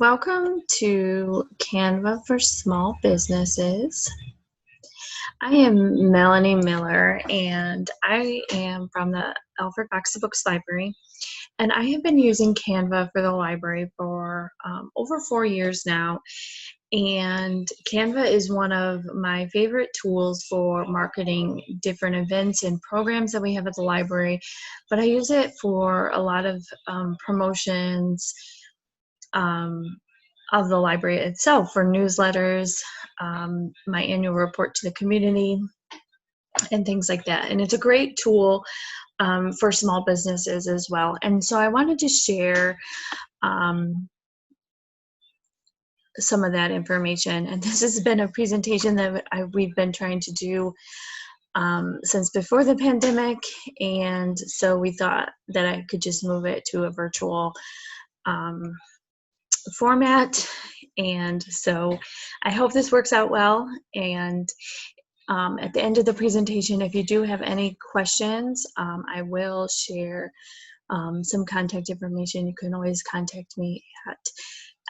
Welcome to Canva for Small Businesses. I am Melanie Miller, and I am from the Alfred Fox Books Library. And I have been using Canva for the library for over 4 years now. And Canva is one of my favorite tools for marketing different events and programs that we have at the library. But I use it for a lot of promotions of the library itself, for newsletters, my annual report to the community, and things like that. And it's a great tool for small businesses as well. And so I wanted to share some of that information. And this has been a presentation that we've been trying to do since before the pandemic. And so we thought that I could just move it to a virtual format. And so I hope this works out well. And at the end of the presentation, if you do have any questions, I will share some contact information. You can always contact me at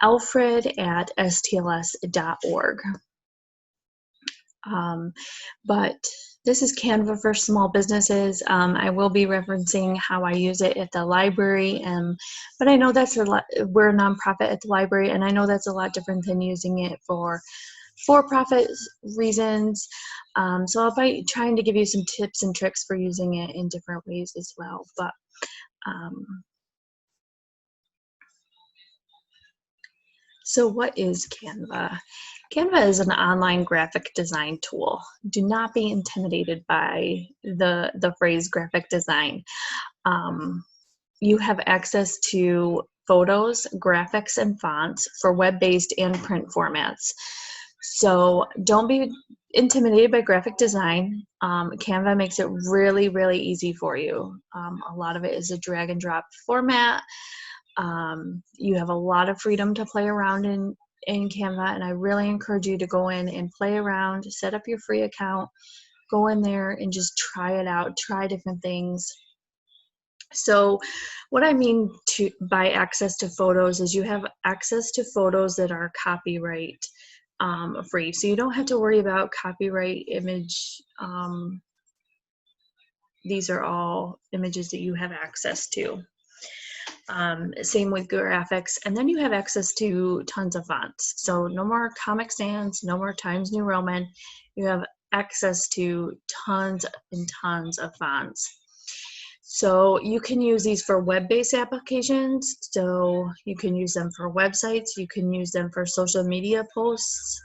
alfred@stls.org. But this is Canva for small businesses. I will be referencing how I use it at the library, but I know that's we're a nonprofit at the library, and I know that's a lot different than using it for for-profit reasons. So I'll be trying to give you some tips and tricks for using it in different ways as well. But so what is Canva? Canva is an online graphic design tool. Do not be intimidated by the phrase graphic design. You have access to photos, graphics, and fonts for web-based and print formats. So don't be intimidated by graphic design. Canva makes it really, really easy for you. A lot of it is a drag and drop format. You have a lot of freedom to play around in Canva, and I really encourage you to go in and play around, set up your free account, go in there and just try it out, try different things. So what I mean by access to photos is you have access to photos that are copyright free. So you don't have to worry about copyright image. These are all images that you have access to. Same with graphics. And then you have access to tons of fonts. So no more Comic Sans, no more Times New Roman. You have access to tons and tons of fonts. So you can use these for web-based applications. So you can use them for websites. You can use them for social media posts.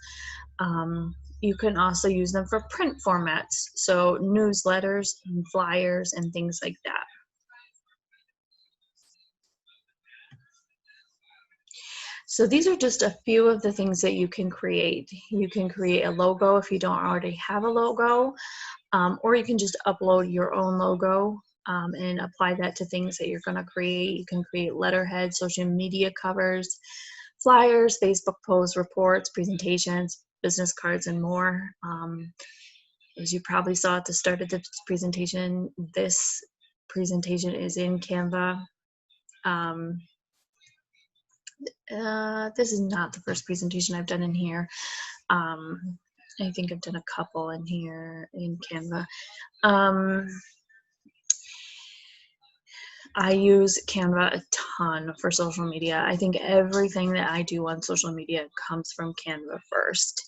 You can also use them for print formats. So newsletters and flyers and things like that. So these are just a few of the things that you can create. You can create a logo if you don't already have a logo, or you can just upload your own logo and apply that to things that you're going to create. You can create letterheads, social media covers, flyers, Facebook posts, reports, presentations, business cards, and more. As you probably saw at the start of this presentation is in Canva. This is not the first presentation I've done in here. I think I've done a couple in here in Canva. I use Canva a ton for social media. I think everything that I do on social media comes from Canva first.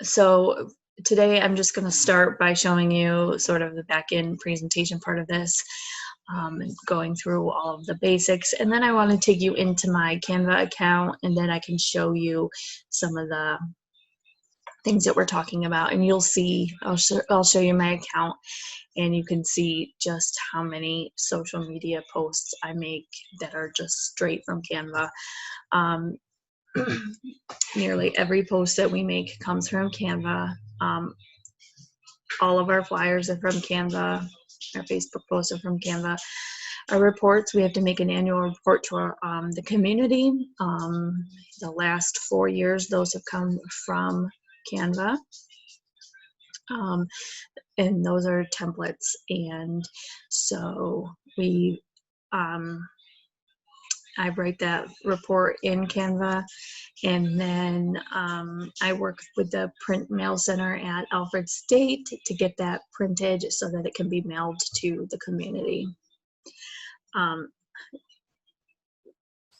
So today I'm just going to start by showing you sort of the back-end presentation part of this, going through all of the basics. And then I want to take you into my Canva account, and then I can show you some of the things that we're talking about. And you'll see, I'll show you my account, and you can see just how many social media posts I make that are just straight from Canva. Nearly every post that we make comes from Canva. All of our flyers are from Canva. Our Facebook posts are from Canva. Our reports, we have to make an annual report to the community. The last 4 years, those have come from Canva. And those are templates. And so we I write that report in Canva, and then I work with the print mail center at Alfred State to get that printed so that it can be mailed to the community.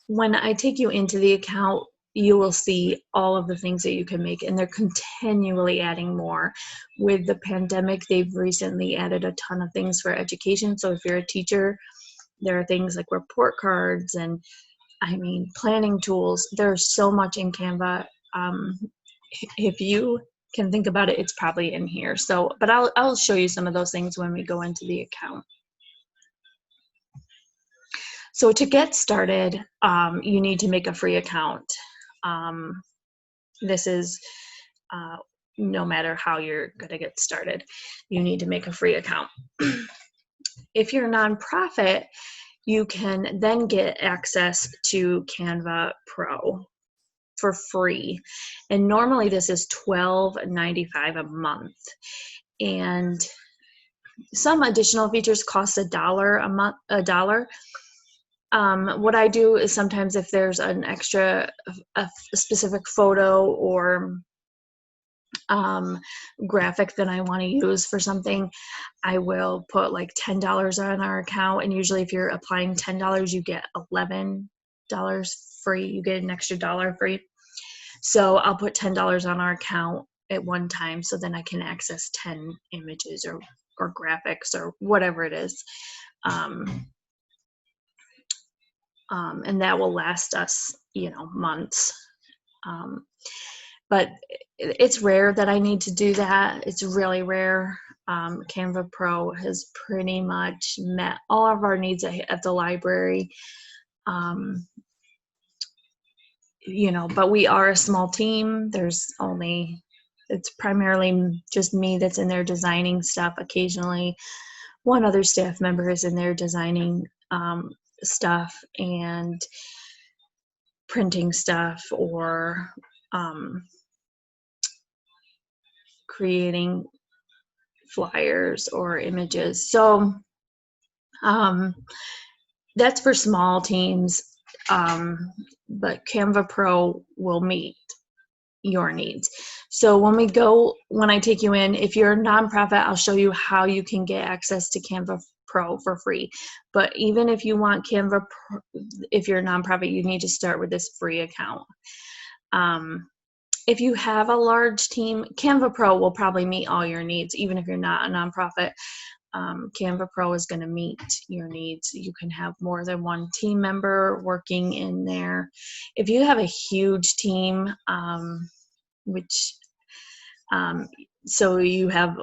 When I take you into the account, you will see all of the things that you can make, and they're continually adding more. With the pandemic, they've recently added a ton of things for education. So if you're a teacher, there are things like report cards and planning tools. There's so much in Canva. If you can think about it, it's probably in here. So, but I'll show you some of those things when we go into the account. So to get started, you need to make a free account. This is no matter how you're going to get started, you need to make a free account. If you're a nonprofit, you can then get access to Canva Pro for free. And normally this is $12.95 a month. And some additional features cost $1 a month, $1. What I do is sometimes if there's an extra, a specific photo or graphic that I want to use for something, I will put like $10 on our account. And usually if you're applying $10, you get $11 free. You get an extra $1 free. So I'll put $10 on our account at one time, so then I can access 10 images or graphics or whatever it is. And that will last us, months. But it's rare that I need to do that. It's really rare. Canva Pro has pretty much met all of our needs at the library. But we are a small team. It's primarily just me that's in there designing stuff. Occasionally, one other staff member is in there designing stuff and printing stuff or creating flyers or images. So that's for small teams, but Canva Pro will meet your needs. So when I take you in, if you're a nonprofit, I'll show you how you can get access to Canva Pro for free. But even if you want Canva Pro, if you're a nonprofit, you need to start with this free account. If you have a large team, Canva Pro will probably meet all your needs. Even if you're not a nonprofit, Canva Pro is going to meet your needs. You can have more than one team member working in there. If you have a huge team, so you have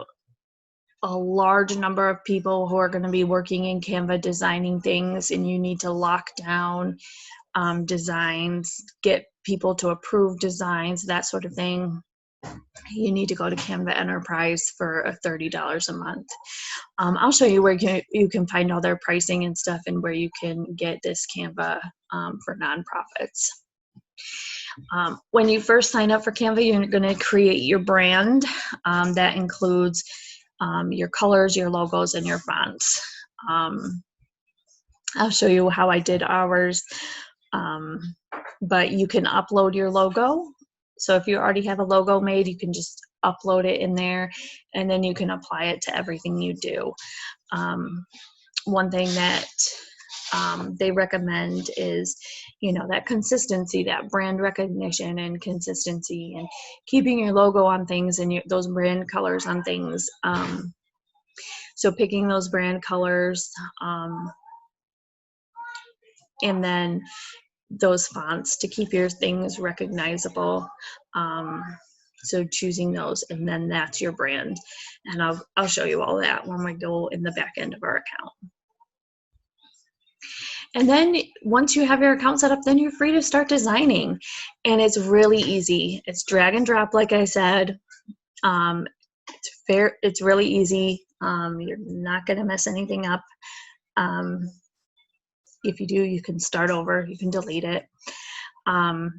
a large number of people who are going to be working in Canva designing things, and you need to lock down designs, get people to approve designs, that sort of thing, you need to go to Canva Enterprise for $30 a month. I'll show you where you can find all their pricing and stuff, and where you can get this Canva for nonprofits. When you first sign up for Canva, you're going to create your brand. That includes your colors, your logos, and your fonts. I'll show you how I did ours. But you can upload your logo. So if you already have a logo made, you can just upload it in there, and then you can apply it to everything you do. One thing that they recommend is, that consistency, that brand recognition and consistency, and keeping your logo on things and those brand colors on things. So picking those brand colors, and then those fonts to keep your things recognizable. So choosing those, and then that's your brand. And I'll show you all that when we go in the back end of our account. And then once you have your account set up, then you're free to start designing. And it's really easy. It's drag and drop, like I said. It's really easy. You're not going to mess anything up. If you do, you can start over. You can delete it. And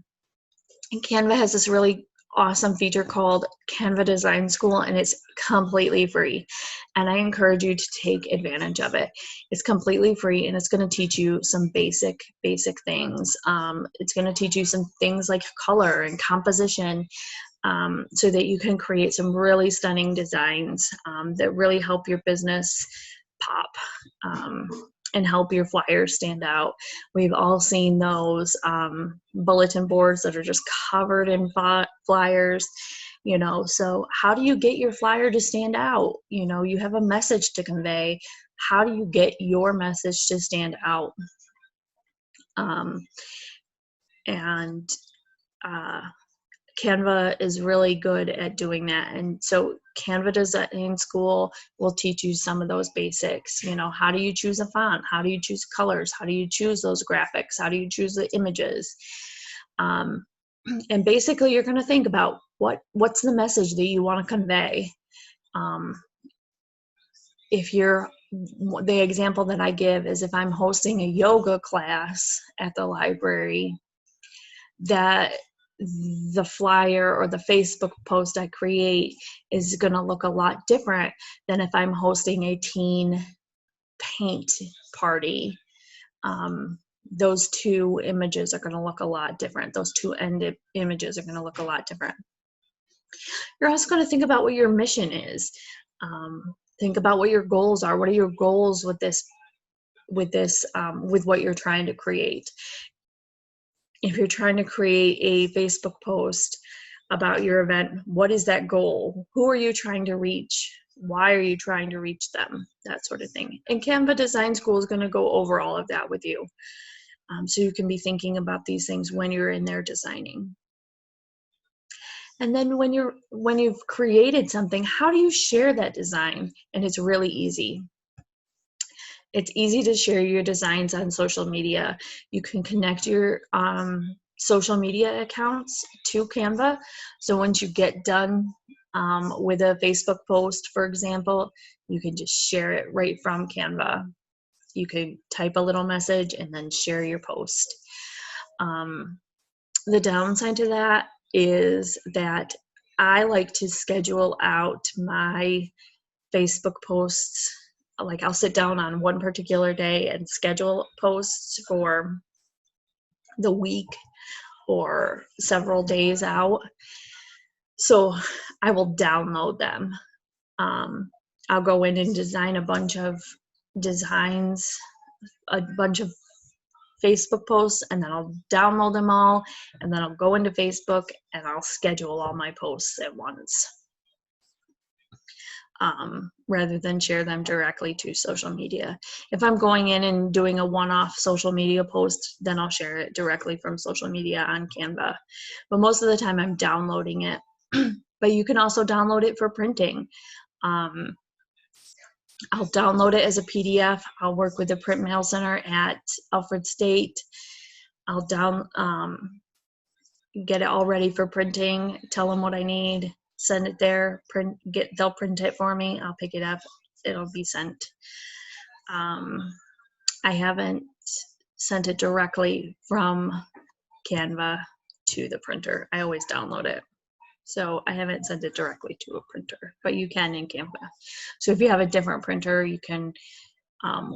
Canva has this really awesome feature called Canva Design School, and it's completely free. And I encourage you to take advantage of it. It's completely free, and it's going to teach you some basic things. It's going to teach you some things like color and composition, so that you can create some really stunning designs that really help your business pop. And help your flyers stand out. We've all seen those bulletin boards that are just covered in flyers, you know. So how do you get your flyer to stand out? You know, you have a message to convey. How do you get your message to stand out? And Canva is really good at doing that. And so Canva Design School will teach you some of those basics. You know, how do you choose a font? How do you choose colors? How do you choose those graphics? How do you choose the images? And basically you're going to think about what's the message that you want to convey. If you're, the example that I give is if I'm hosting a yoga class at the library, that the flyer or the Facebook post I create is going to look a lot different than if I'm hosting a teen paint party. Those two images are going to look a lot different. Those two end images are going to look a lot different. You're also going to think about what your mission is. Think about what your goals are. What are your goals with this, with what you're trying to create? If you're trying to create a Facebook post about your event, what is that goal? Who are you trying to reach? Why are you trying to reach them? That sort of thing. And Canva Design School is going to go over all of that with you. So you can be thinking about these things when you're in there designing. And then when you've created something, how do you share that design? And it's really easy. It's easy to share your designs on social media. You can connect your social media accounts to Canva. So once you get done with a Facebook post, for example, you can just share it right from Canva. You can type a little message and then share your post. The downside to that is that I like to schedule out my Facebook posts. Like I'll sit down on one particular day and schedule posts for the week or several days out. So I will download them. I'll go in and design a bunch of designs, a bunch of Facebook posts, and then I'll download them all, and then I'll go into Facebook and I'll schedule all my posts at once. Rather than share them directly to social media. If I'm going in and doing a one-off social media post, then I'll share it directly from social media on Canva. But most of the time I'm downloading it. But you can also download it for printing. I'll download it as a PDF. I'll work with the Print Mail Center at Alfred State. I'll get it all ready for printing, tell them what I need, send it there, they'll print it for me, I'll pick it up, it'll be sent. I haven't sent it directly from Canva to the printer. I always download it. So I haven't sent it directly to a printer, but you can in Canva. So if you have a different printer, you can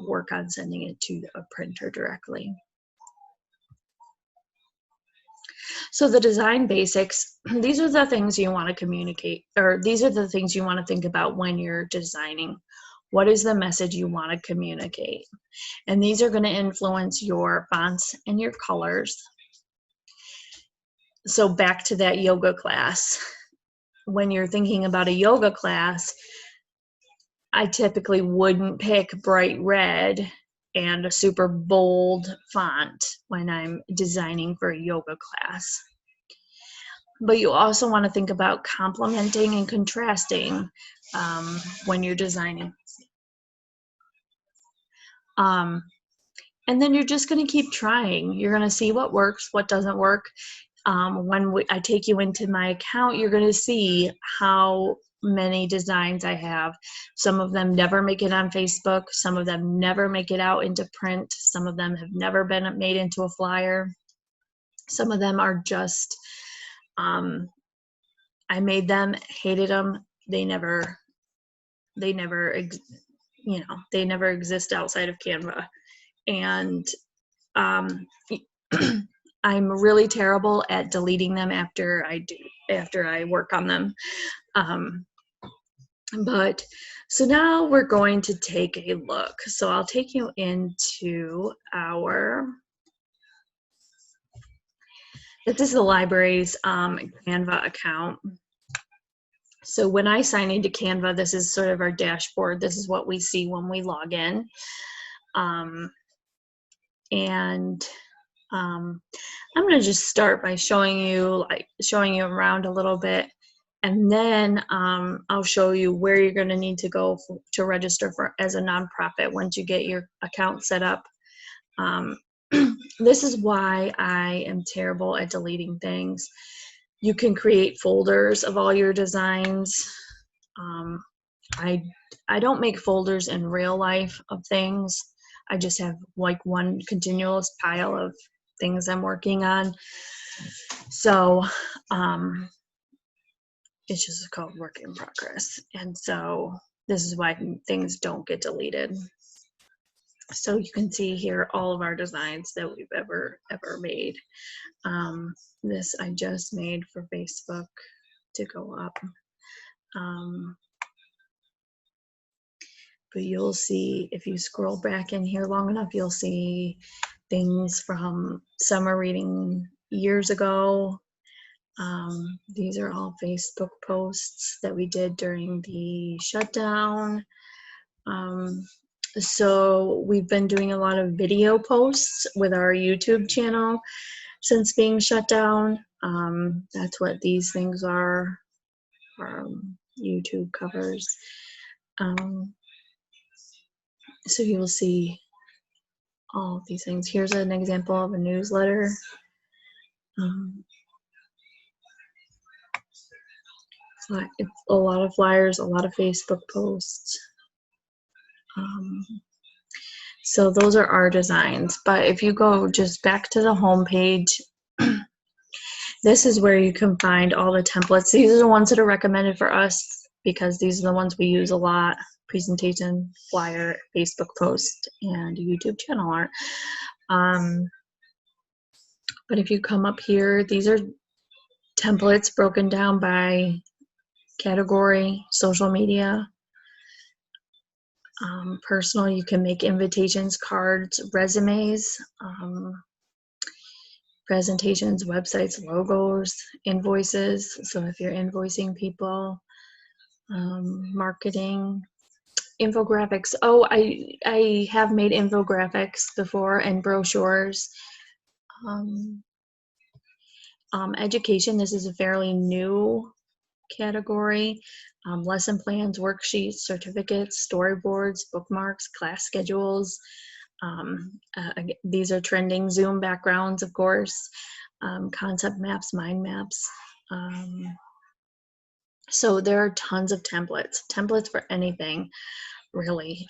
work on sending it to a printer directly. So the design basics, these are the things you want to communicate, or these are the things you want to think about when you're designing. What is the message you want to communicate? And these are going to influence your fonts and your colors. So back to that yoga class. When you're thinking about a yoga class, I typically wouldn't pick bright red and a super bold font when I'm designing for a yoga class. But you also want to think about complementing and contrasting when you're designing. And then you're just going to keep trying. You're going to see what works, what doesn't work. When I take you into my account, you're going to see how many designs I have. Some of them never make it on Facebook. Some of them never make it out into print. Some of them have never been made into a flyer. Some of them are just I made them, hated them. They never they never exist outside of Canva. And I'm really terrible at deleting them after I work on them. But so now we're going to take a look. So I'll take you into this is the library's Canva account. So when I sign into Canva, this is sort of our dashboard. This is what we see when we log in. I'm going to just start by showing you around a little bit, and then I'll show you where you're going to need to go to register as a nonprofit once you get your account set up. This is why I am terrible at deleting things. You can create folders of all your designs. I don't make folders in real life of things. I just have like one continuous pile of things I'm working on. So it's just called work in progress. And so this is why things don't get deleted. So you can see here all of our designs that we've ever made. This I just made for Facebook to go up. But you'll see, if you scroll back in here long enough, you'll see things from summer reading years ago. These are all Facebook posts that we did during the shutdown. So we've been doing a lot of video posts with our YouTube channel since being shut down. That's what these things are, YouTube covers. So you will see all of these things. Here's an example of a newsletter. It's a lot of flyers, a lot of Facebook posts. So those are our designs. But if you go just back to the home page, this is where you can find all the templates. These are the ones that are recommended for us because these are the ones we use a lot: presentation, flyer, Facebook post, and YouTube channel art. But if you come up here, these are templates broken down by category: social media, personal. You can make invitations, cards, resumes, presentations, websites, logos, invoices. So if you're invoicing people, marketing, infographics. Oh, I have made infographics before and brochures. Education, this is a fairly new category. Lesson plans, worksheets, certificates, storyboards, bookmarks, class schedules. These are trending. Zoom backgrounds, of course. Concept maps, mind maps. So there are tons of templates for anything, really.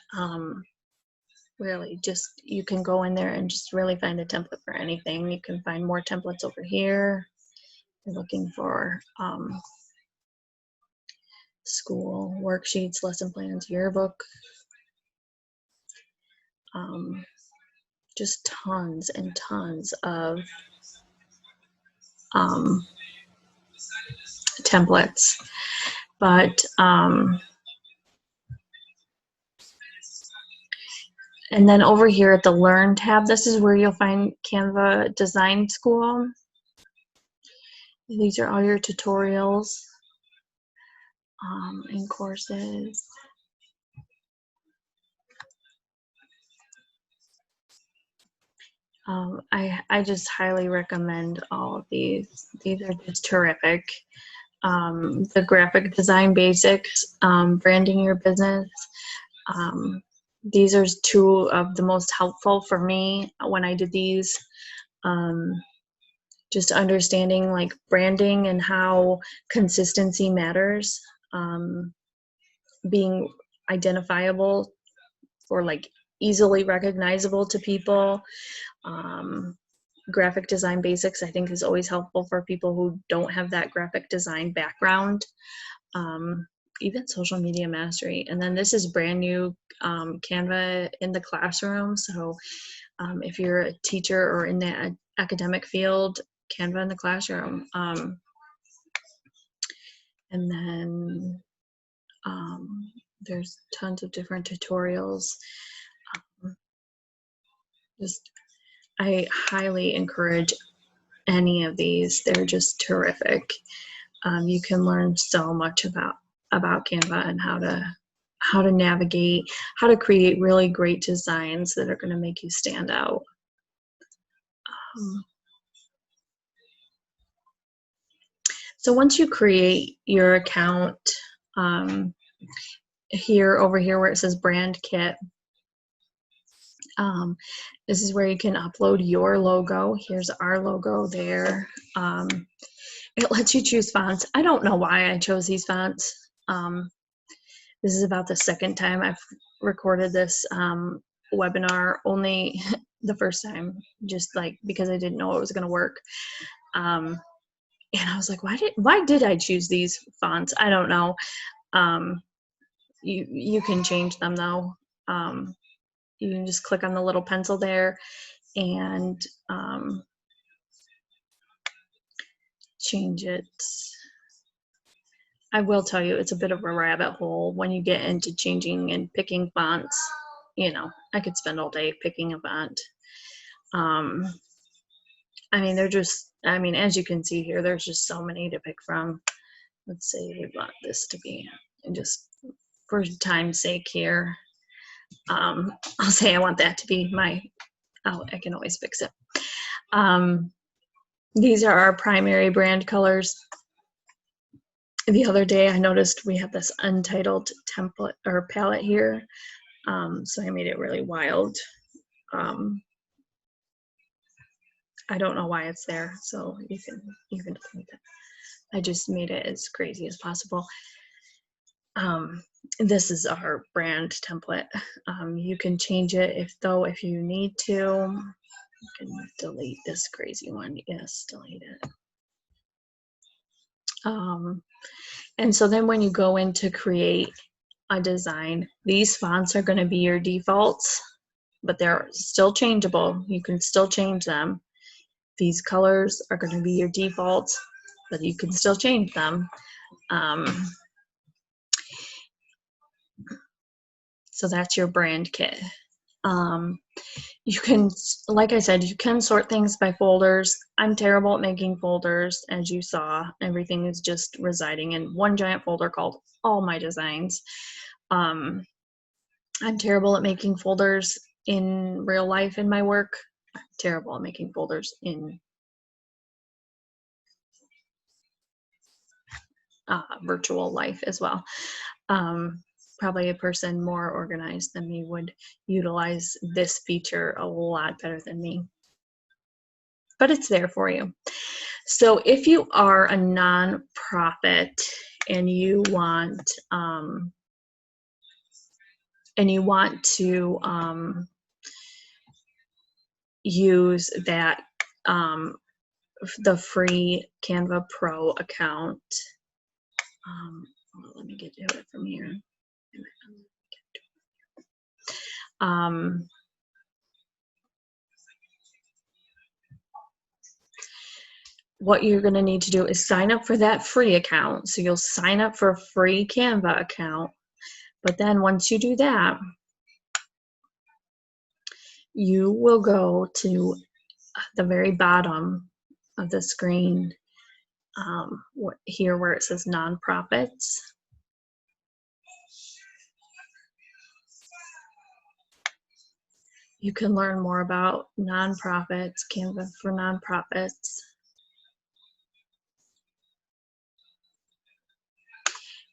Really, just you can go in there and just really find a template for anything. You can find more templates over here. You're looking for school worksheets, lesson plans, yearbook. Just tons and tons of templates. But and then over here at the Learn tab, this is where you'll find Canva Design School. These are all your tutorials and courses. I just highly recommend all of these. These are just terrific. The graphic design basics, branding your business. These are two of the most helpful for me when I did these. Just understanding like branding and how consistency matters. Being identifiable or like easily recognizable to people. graphic design basics, I think, is always helpful for people who don't have that graphic design background. Even social media mastery. And then this is brand new Canva in the classroom. So if you're a teacher or in the academic field, Canva in the classroom. And then there's tons of different tutorials. I highly encourage any of these. They're just terrific. You can learn so much about Canva and how to navigate, how to create really great designs that are going to make you stand out. So once you create your account, over here where it says brand kit, this is where you can upload your logo. Here's our logo there. It lets you choose fonts. I don't know why I chose these fonts. This is about the second time I've recorded this webinar, only the first time, just like because I didn't know it was going to work. And I was like, why did I choose these fonts? I don't know. You can change them though. You can just click on the little pencil there and change it. I will tell you, it's a bit of a rabbit hole when you get into changing and picking fonts. You know, I could spend all day picking a font. I mean, as you can see here, there's just so many to pick from. Let's say we want this to be, and just for time's sake here, I'll say I want that to be my, I can always fix it. These are our primary brand colors. The other day I noticed we have this untitled template or palette here. So I made it really wild. I don't know why it's there, so you can delete it. I just made it as crazy as possible. This is our brand template. You can change it if you need to. You can delete this crazy one. Yes, delete it. And so then when you go in to create a design, these fonts are going to be your defaults, but they're still changeable. You can still change them. These colors are going to be your defaults, but you can still change them. So that's your brand kit. You can, like I said, you can sort things by folders. I'm terrible at making folders, as you saw. Everything is just residing in one giant folder called All My Designs. I'm terrible at making folders in real life in my work. I'm terrible at making folders in virtual life as well. Probably a person more organized than me would utilize this feature a lot better than me. But it's there for you. So if you are a nonprofit and you want to use that the free Canva Pro account, let me get to it from here. What you're going to need to do is sign up for that free account. So you'll sign up for a free Canva account. But then once you do that, you will go to the very bottom of the screen here where it says nonprofits. You can learn more about nonprofits, Canva for nonprofits.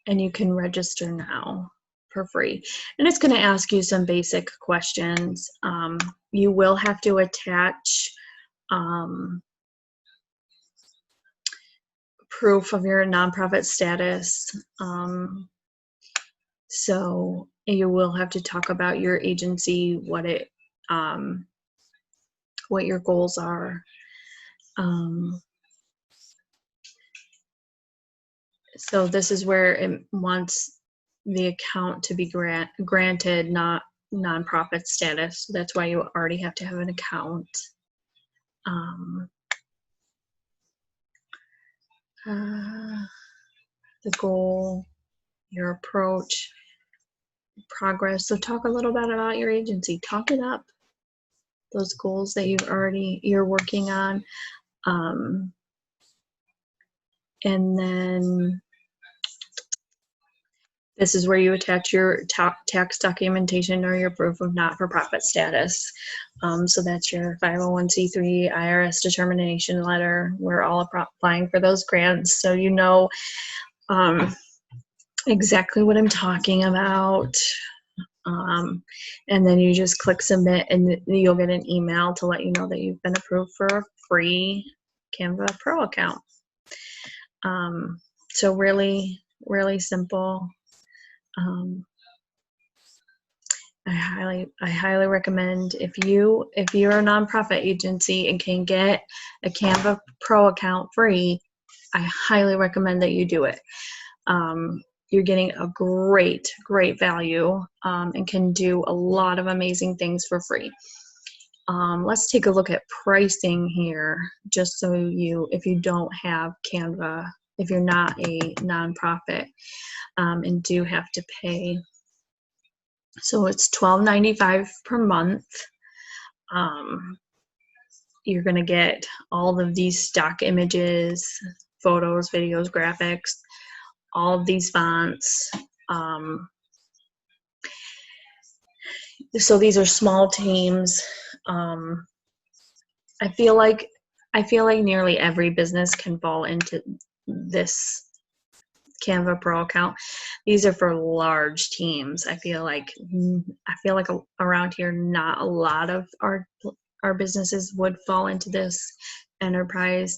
And you can register now for free. And it's going to ask you some basic questions. You will have to attach proof of your nonprofit status. So you will have to talk about your agency, what your goals are. So this is where it wants the account to be granted not nonprofit status. So that's why you already have to have an account. The goal, your approach, progress. So talk a little bit about your agency. Talk it up. Those goals that you're working on. And then this is where you attach your tax documentation or your proof of not-for-profit status. So that's your 501c3 IRS determination letter. We're all applying for those grants, so you know exactly what I'm talking about. And then you just click submit, and you'll get an email to let you know that you've been approved for a free Canva Pro account. So really, really simple. I highly recommend if you're a nonprofit agency and can get a Canva Pro account free, I highly recommend that you do it. You're getting a great value and can do a lot of amazing things for free. Let's take a look at pricing here, just so if you don't have Canva, if you're not a nonprofit and do have to pay. So it's $12.95 per month. You're going to get all of these stock images, photos, videos, graphics, all of these fonts. So these are small teams. I feel like nearly every business can fall into this Canva Pro account. These are for large teams. I feel like around here, not a lot of our businesses would fall into this enterprise,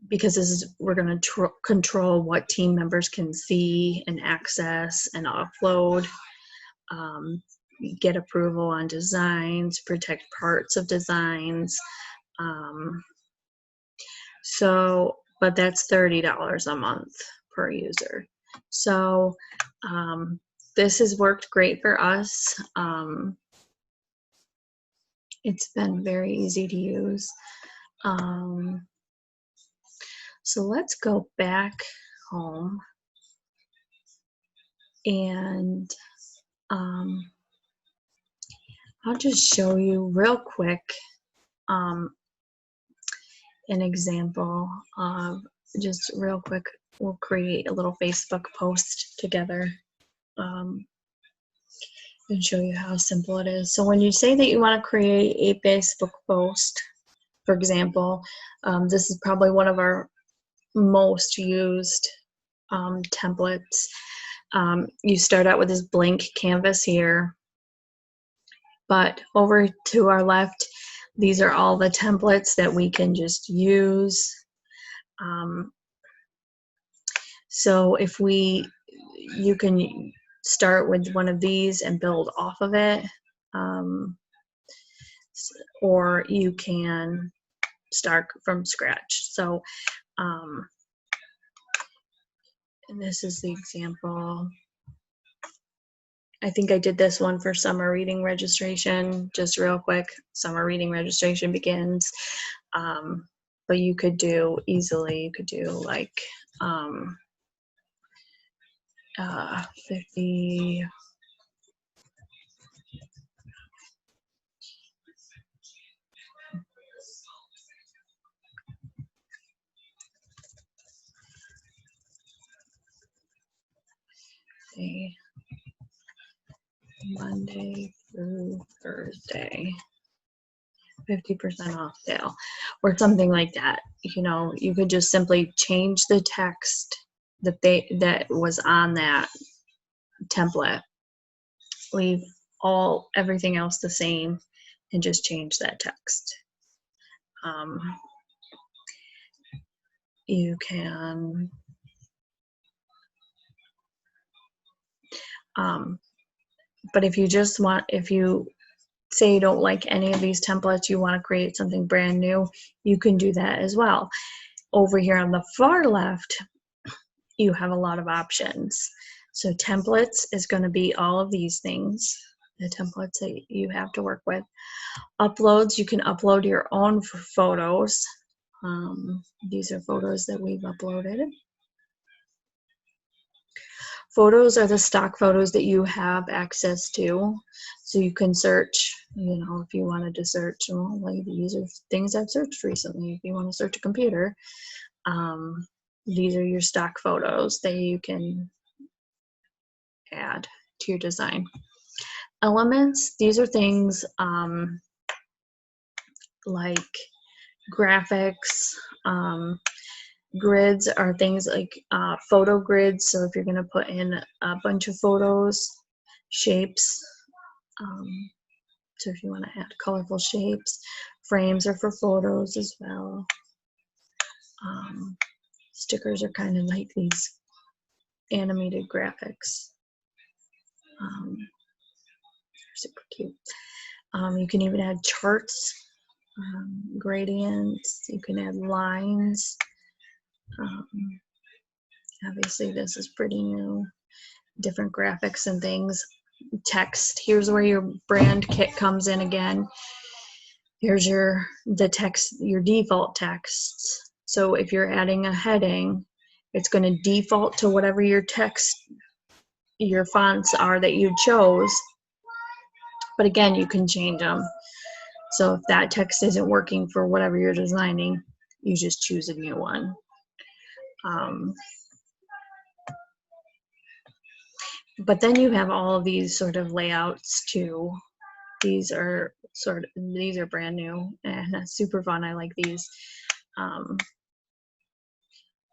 because we're going to control what team members can see and access and upload, get approval on designs, protect parts of designs. But that's $30 a month per user. So this has worked great for us. It's been very easy to use. So let's go back home and I'll just show you real quick an example of, just real quick, we'll create a little Facebook post together and show you how simple it is. So when you say that you want to create a Facebook post, for example, this is probably one of our most used templates. You start out with this blank canvas here, but over to our left, these are all the templates that we can just use. So you can start with one of these and build off of it, or you can start from scratch. So and this is the example. I think I did this one for summer reading registration, just real quick. Summer reading registration begins. But you could do like 50. Monday through Thursday, 50% off sale, or something like that. You could just simply change the text that was on that template, leave everything else the same, and just change that text. You can but if you say you don't like any of these templates, you want to create something brand new, you can do that as well. Over here on the far left, you have a lot of options. So templates is going to be all of these things, the templates that you have to work with. Uploads, you can upload your own photos. These are photos that we've uploaded. Photos are the stock photos that you have access to. So you can search, if you wanted to search, well, like these are things I've searched recently. If you want to search a computer, these are your stock photos that you can add to your design. Elements, these are things like graphics. Grids are things like photo grids. So if you're going to put in a bunch of photos, shapes, so if you want to add colorful shapes, frames are for photos as well. Stickers are kind of like these animated graphics. Super cute. You can even add charts, gradients, you can add lines. Obviously this is pretty new. Different graphics and things. Text, here's where your brand kit comes in again. Here's the text, your default texts. So if you're adding a heading, it's going to default to whatever your text, your fonts are that you chose. But again, you can change them. So if that text isn't working for whatever you're designing, you just choose a new one. But then you have all of these sort of layouts too. These are brand new and super fun. I like these.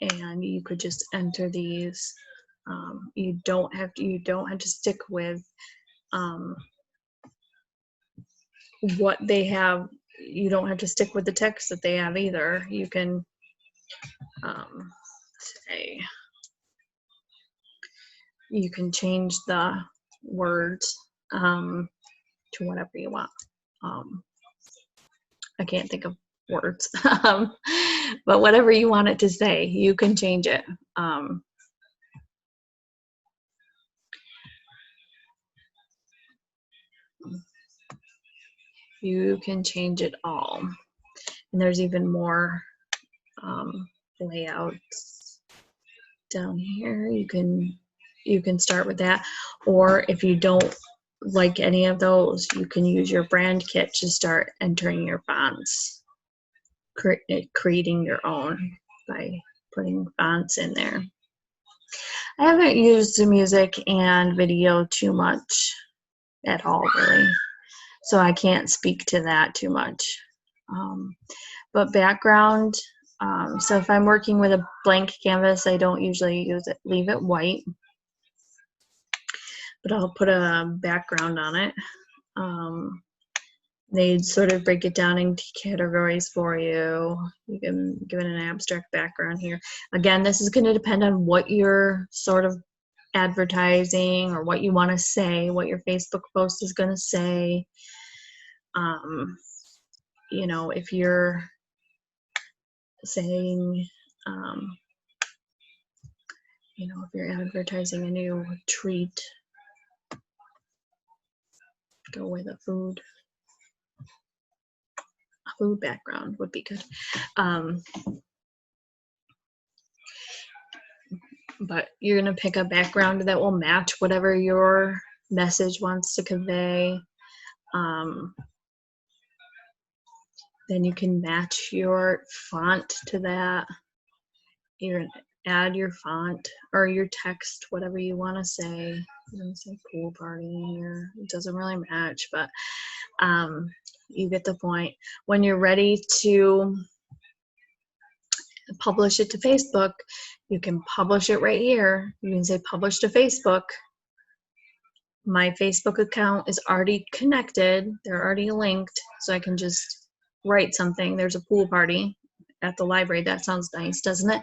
And you could just enter these. You don't have to stick with what they have. You don't have to stick with the text that they have either. You can say, you can change the words to whatever you want. I can't think of words, but whatever you want it to say, you can change it. You can change it all. And there's even more layouts down here. You can start with that, or if you don't like any of those, you can use your brand kit to start entering your fonts, creating your own by putting fonts in there. I haven't used the music and video too much at all, really, so I can't speak to that too much. But background, so if I'm working with a blank canvas, I don't usually leave it white, but I'll put a background on it. They sort of break it down into categories for you. You can give it an abstract background here. Again, this is going to depend on what you're sort of advertising or what you want to say, what your Facebook post is going to say. If you're saying, if you're advertising a new treat, go with a food background would be good. But you're going to pick a background that will match whatever your message wants to convey. Then you can match your font to that. You're going to add your font or your text, whatever you want to say. I'm going to say pool party here. It doesn't really match, but you get the point. When you're ready to publish it to Facebook, you can publish it right here. You can say publish to Facebook. My Facebook account is already connected. They're already linked, so I can just write something. There's a pool party at the library. That sounds nice, doesn't it?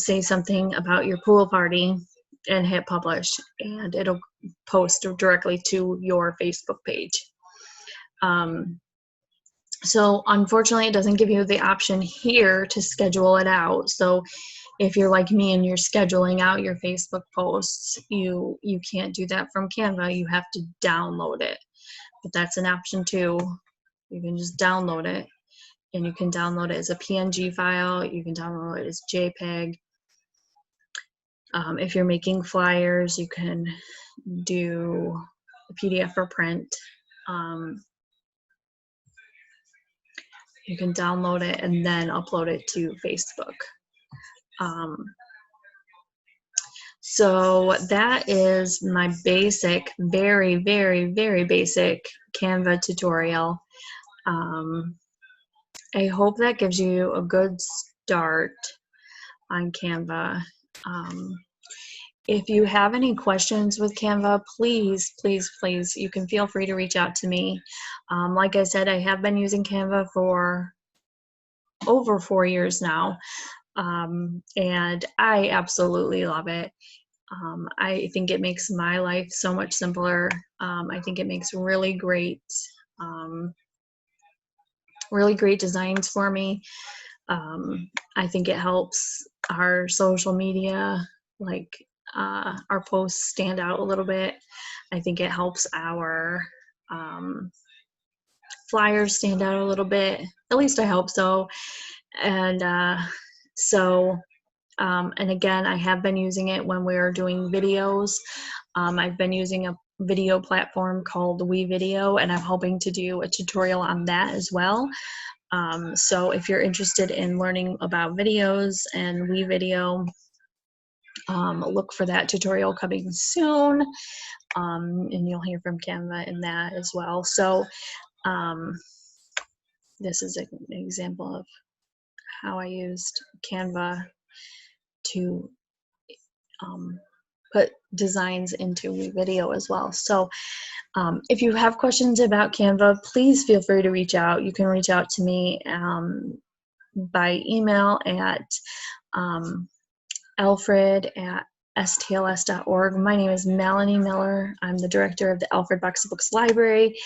Say something about your pool party and hit publish, and it'll post directly to your Facebook page. So unfortunately, it doesn't give you the option here to schedule it out. So if you're like me and you're scheduling out your Facebook posts, you can't do that from Canva. You have to download it. But that's an option too. You can just download it, and you can download it as a PNG file. You can download it as JPEG. If you're making flyers, you can do a PDF for print. You can download it and then upload it to Facebook. So that is my basic, very, very, very basic Canva tutorial. I hope that gives you a good start on Canva. If you have any questions with Canva, please, please, please, you can feel free to reach out to me. Like I said, I have been using Canva for over 4 years now, and I absolutely love it. I think it makes my life so much simpler. I think it makes really great designs for me. I think it helps our social media, like our posts, stand out a little bit. I think it helps our flyers stand out a little bit. At least I hope so. And and again, I have been using it when we are doing videos. I've been using a video platform called WeVideo, and I'm hoping to do a tutorial on that as well. So if you're interested in learning about videos and WeVideo, look for that tutorial coming soon, and you'll hear from Canva in that as well. So this is an example of how I used Canva to put designs into WeVideo as well. So if you have questions about Canva, please feel free to reach out. You can reach out to me by email at alfred@stls.org. My name is Melanie Miller. I'm the director of the Alfred Box of Books Library.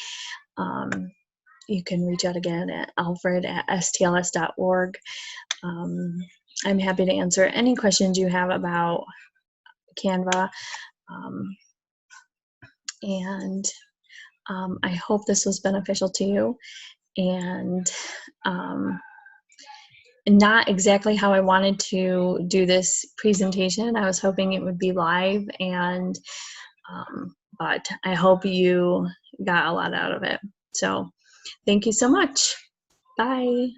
You can reach out again at alfred@stls.org. I'm happy to answer any questions you have about Canva. And I hope this was beneficial to you. And not exactly how I wanted to do this presentation. I was hoping it would be live, and but I hope you got a lot out of it. So thank you so much. Bye.